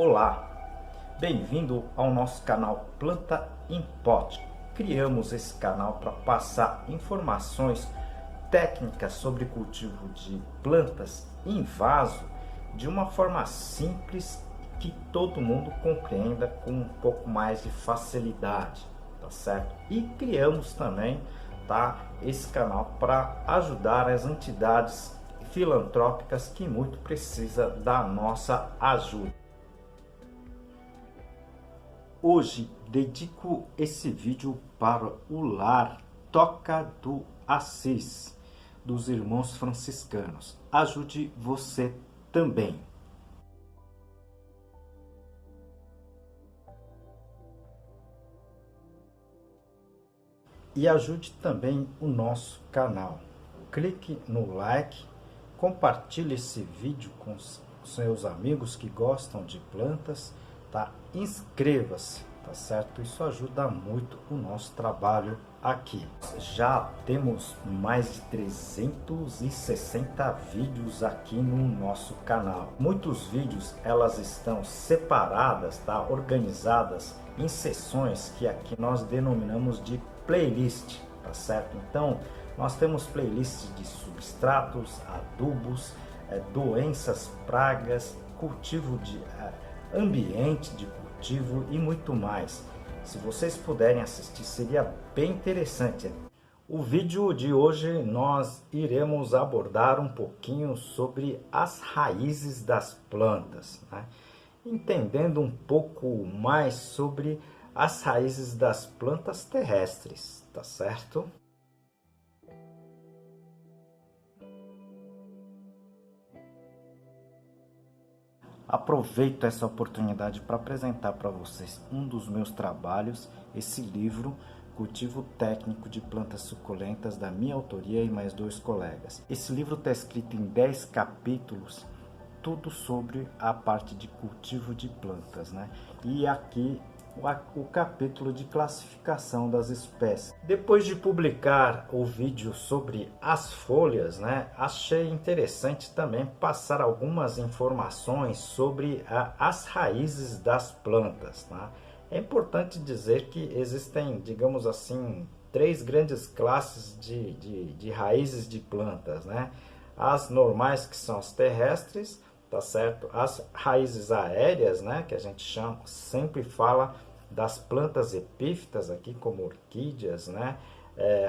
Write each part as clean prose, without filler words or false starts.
Olá, bem-vindo ao nosso canal Planta em Pote. Criamos esse canal para passar informações técnicas sobre cultivo de plantas em vaso de uma forma simples que todo mundo compreenda com um pouco mais de facilidade, tá certo? E criamos também, tá, esse canal para ajudar as entidades filantrópicas que muito precisa da nossa ajuda. Hoje dedico esse vídeo para o lar Toca do Assis, dos irmãos franciscanos. Ajude você também. E ajude também o nosso canal. Clique no like, compartilhe esse vídeo com seus amigos que gostam de plantas, tá? Inscreva-se, tá certo? Isso ajuda muito o nosso trabalho aqui. Já temos mais de 360 vídeos aqui no nosso canal. Muitos vídeos elas estão separadas, tá? Organizadas em seções que aqui nós denominamos de playlist, tá certo? Então nós temos playlists de substratos, adubos, doenças, pragas, cultivo de ambiente de cultivo e muito mais. Se vocês puderem assistir, seria bem interessante. O vídeo de hoje nós iremos abordar um pouquinho sobre as raízes das plantas, né? Entendendo um pouco mais sobre as raízes das plantas terrestres, tá certo? Aproveito essa oportunidade para apresentar para vocês um dos meus trabalhos, esse livro, Cultivo Técnico de Plantas Suculentas, da minha autoria e mais 2 colegas. Esse livro está escrito em 10 capítulos, tudo sobre a parte de cultivo de plantas, né? E aqui o capítulo de classificação das espécies. Depois de publicar o vídeo sobre as folhas, né, achei interessante também passar algumas informações sobre as raízes das plantas, tá? É importante dizer que existem, digamos assim, 3 grandes classes de raízes de plantas, né? As normais, que são as terrestres, tá certo? As raízes aéreas, né, que a gente chama, sempre fala das plantas epífitas aqui, como orquídeas, né,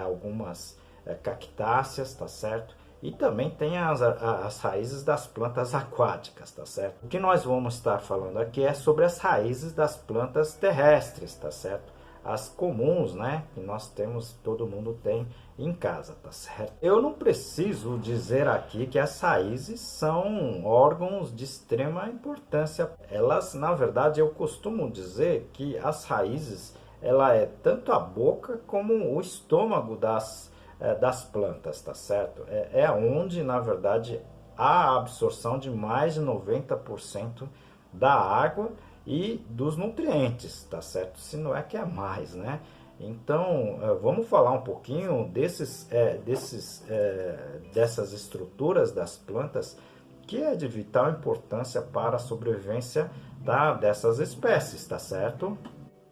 algumas cactáceas, tá certo? E também tem as raízes das plantas aquáticas, tá certo? O que nós vamos estar falando aqui é sobre as raízes das plantas terrestres, tá certo? As comuns, né, que nós temos, todo mundo tem em casa, tá certo? Eu não preciso dizer aqui que as raízes são órgãos de extrema importância. Elas, na verdade, eu costumo dizer que as raízes, ela é tanto a boca como o estômago das plantas, tá certo? É onde, na verdade, há a absorção de mais de 90% da água e dos nutrientes, tá certo? Se não é que é mais, né? Então, vamos falar um pouquinho dessas estruturas das plantas, que é de vital importância para a sobrevivência dessas espécies, tá certo?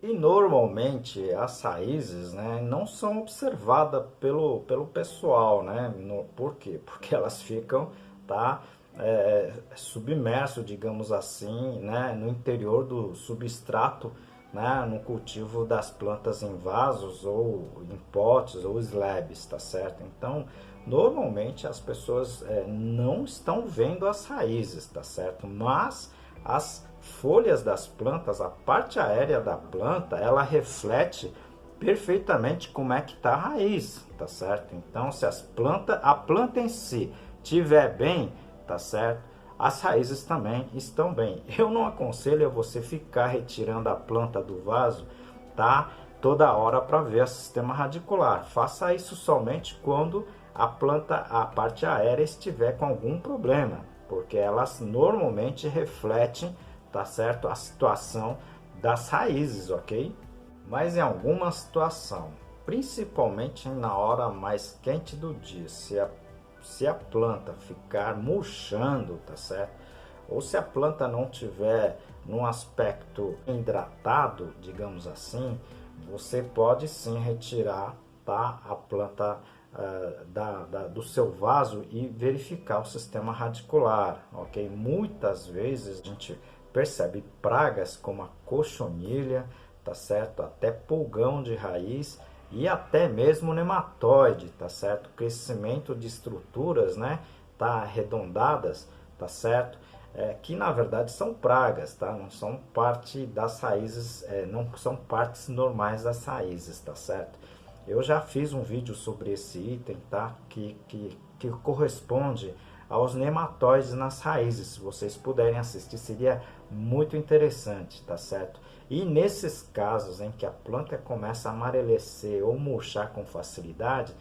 E normalmente as raízes, né, não são observadas pelo pessoal, né? Por quê? Porque elas ficam, tá, submerso, digamos assim, né, no interior do substrato, né, no cultivo das plantas em vasos ou em potes ou slabs, tá certo? Então, normalmente as pessoas não estão vendo as raízes, tá certo? Mas as folhas das plantas, a parte aérea da planta, ela reflete perfeitamente como é que está a raiz, tá certo? Então, se a planta em si estiver bem, tá certo? As raízes também estão bem. Eu não aconselho a você ficar retirando a planta do vaso, tá? Toda hora para ver o sistema radicular. Faça isso somente quando a planta, a parte aérea estiver com algum problema, porque elas normalmente refletem, tá certo, a situação das raízes, ok? Mas em alguma situação, principalmente na hora mais quente do dia, se a planta ficar murchando, tá certo? ou se a planta não tiver num aspecto hidratado, digamos assim, você pode sim retirar, tá, a planta do seu vaso e verificar o sistema radicular, ok? Muitas vezes a gente percebe pragas como a cochonilha, tá certo? Até pulgão de raiz e até mesmo nematóide, tá certo? Crescimento de estruturas, né, tá, arredondadas, tá certo? Que na verdade são pragas, tá? Não são parte das raízes, não são partes normais das raízes, tá certo? Eu já fiz um vídeo sobre esse item, tá? Que corresponde aos nematóides nas raízes. Se vocês puderem assistir, seria muito interessante, tá certo? E nesses casos em que a planta começa a amarecer ou murchar com facilidade,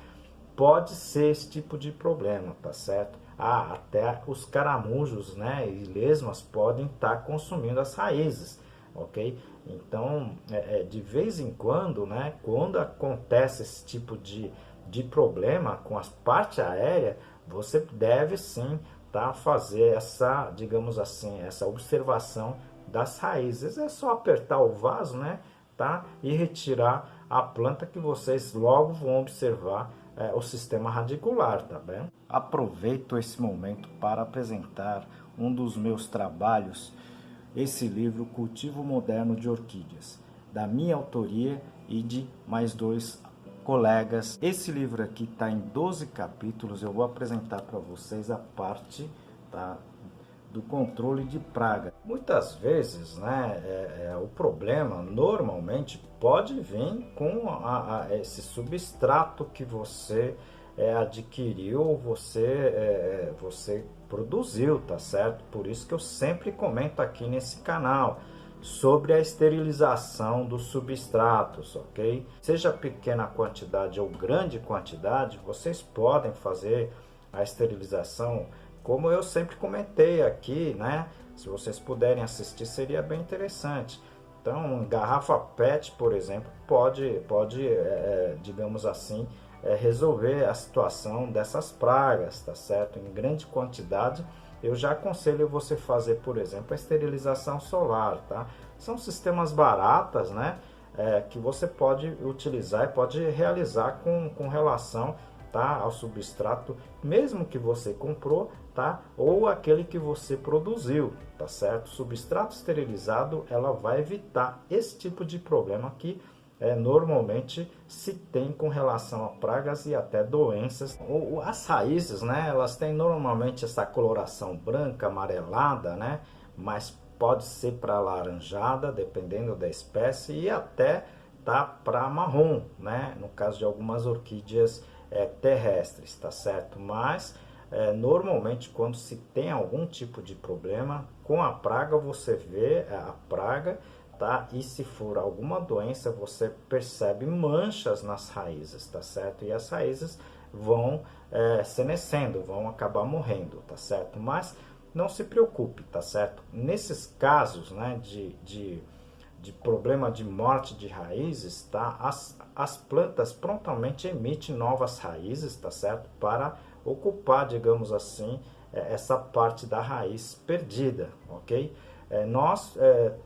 pode ser esse tipo de problema, tá certo? Até os caramujos, né, e lesmas podem estar consumindo as raízes, ok? Então, de vez em quando, né, quando acontece esse tipo de problema com a parte aérea, você deve sim, tá, fazer essa, digamos assim, essa observação das raízes. É só apertar o vaso, né, tá, e retirar a planta que vocês logo vão observar o sistema radicular, tá bem? Aproveito esse momento para apresentar um dos meus trabalhos, esse livro Cultivo Moderno de Orquídeas, da minha autoria e de mais 2 colegas. Esse livro aqui está em 12 capítulos, eu vou apresentar para vocês a parte, tá, do controle de praga. Muitas vezes, né, o problema normalmente pode vir com esse substrato que você adquiriu, você produziu, tá certo? Por isso que eu sempre comento aqui nesse canal sobre a esterilização dos substratos, ok? Seja pequena quantidade ou grande quantidade, vocês podem fazer a esterilização, como eu sempre comentei aqui, né? Se vocês puderem assistir, seria bem interessante. Então, garrafa PET, por exemplo, pode digamos assim, resolver a situação dessas pragas, tá certo? Em grande quantidade, eu já aconselho você fazer, por exemplo, a esterilização solar, tá? São sistemas baratas, né? Que você pode utilizar e pode realizar com relação, tá, ao substrato, mesmo que você comprou, tá, ou aquele que você produziu, tá certo? Substrato esterilizado, ela vai evitar esse tipo de problema que normalmente se tem com relação a pragas e até doenças. As raízes, né, elas têm normalmente essa coloração branca, amarelada, né, mas pode ser para alaranjada, dependendo da espécie, e até tá para marrom, né, no caso de algumas orquídeas terrestres, tá certo? Mas normalmente quando se tem algum tipo de problema com a praga, você vê a praga, tá? E se for alguma doença, você percebe manchas nas raízes, tá certo? E as raízes vão senescendo, vão acabar morrendo, tá certo? Mas não se preocupe, tá certo? Nesses casos, né, de problema de morte de raízes, tá? As plantas prontamente emitem novas raízes, tá certo? Para ocupar, digamos assim, essa parte da raiz perdida, ok? Nós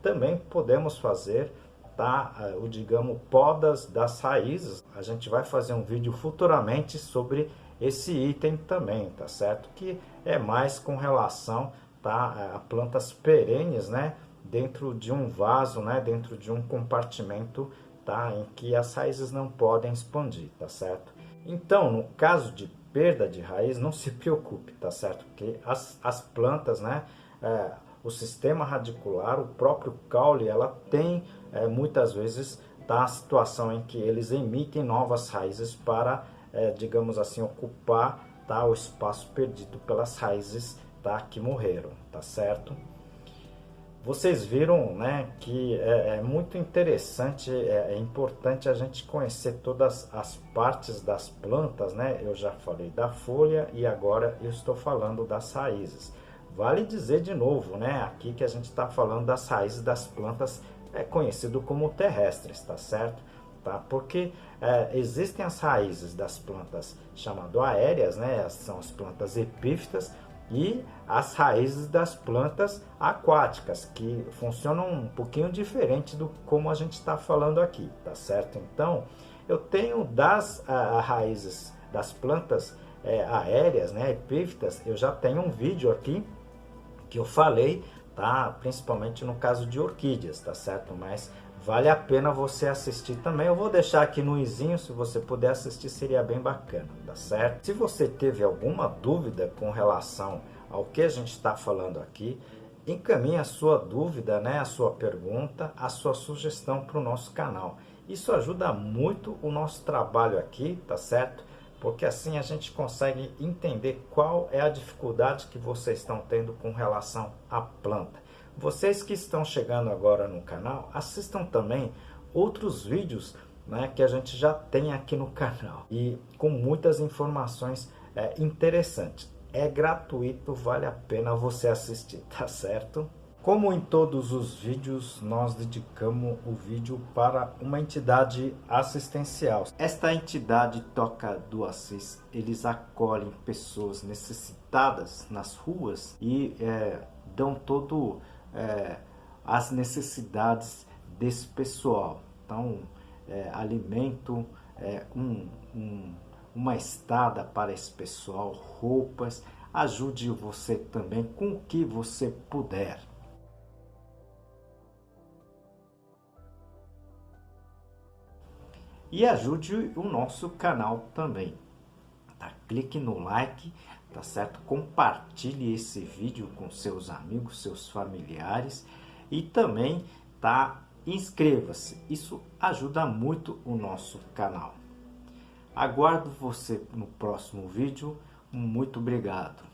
também podemos fazer, tá, digamos, podas das raízes. A gente vai fazer um vídeo futuramente sobre esse item também, tá certo? Que é mais com relação, tá, a plantas perenes, né, dentro de um vaso, né, dentro de um compartimento, tá, em que as raízes não podem expandir, tá certo? Então, no caso de perda de raiz, não se preocupe, tá certo? Porque as plantas, né, o sistema radicular, o próprio caule, ela tem muitas vezes, tá, a situação em que eles emitem novas raízes para, digamos assim, ocupar, tá, o espaço perdido pelas raízes, tá, que morreram, tá certo? Vocês viram, né, que é muito interessante, é importante a gente conhecer todas as partes das plantas, né? Eu já falei da folha e agora eu estou falando das raízes. Vale dizer de novo, né, aqui que a gente está falando das raízes das plantas conhecido como terrestres, tá certo? Tá? Porque existem as raízes das plantas chamado aéreas, né? São as plantas epífitas, e as raízes das plantas aquáticas, que funcionam um pouquinho diferente do como a gente está falando aqui, tá certo? Então, eu tenho das raízes das plantas aéreas, né, epífitas, eu já tenho um vídeo aqui que eu falei, tá? Principalmente no caso de orquídeas, tá certo? Mas vale a pena você assistir também. Eu vou deixar aqui no izinho, se você puder assistir seria bem bacana, tá certo? Se você teve alguma dúvida com relação ao que a gente está falando aqui, encaminhe a sua dúvida, né, a sua pergunta, a sua sugestão para o nosso canal. Isso ajuda muito o nosso trabalho aqui, tá certo? Porque assim a gente consegue entender qual é a dificuldade que vocês estão tendo com relação à planta. Vocês que estão chegando agora no canal, assistam também outros vídeos, né, que a gente já tem aqui no canal e com muitas informações interessantes. É gratuito, vale a pena você assistir, tá certo? Como em todos os vídeos, nós dedicamos o vídeo para uma entidade assistencial. Esta entidade Toca do Assis, eles acolhem pessoas necessitadas nas ruas e dão todo as necessidades desse pessoal. Então, alimento, uma estada para esse pessoal, roupas. Ajude você também com o que você puder. E ajude o nosso canal também, tá? Clique no like, tá certo? Compartilhe esse vídeo com seus amigos, seus familiares e também, tá? Inscreva-se, isso ajuda muito o nosso canal. Aguardo você no próximo vídeo, muito obrigado.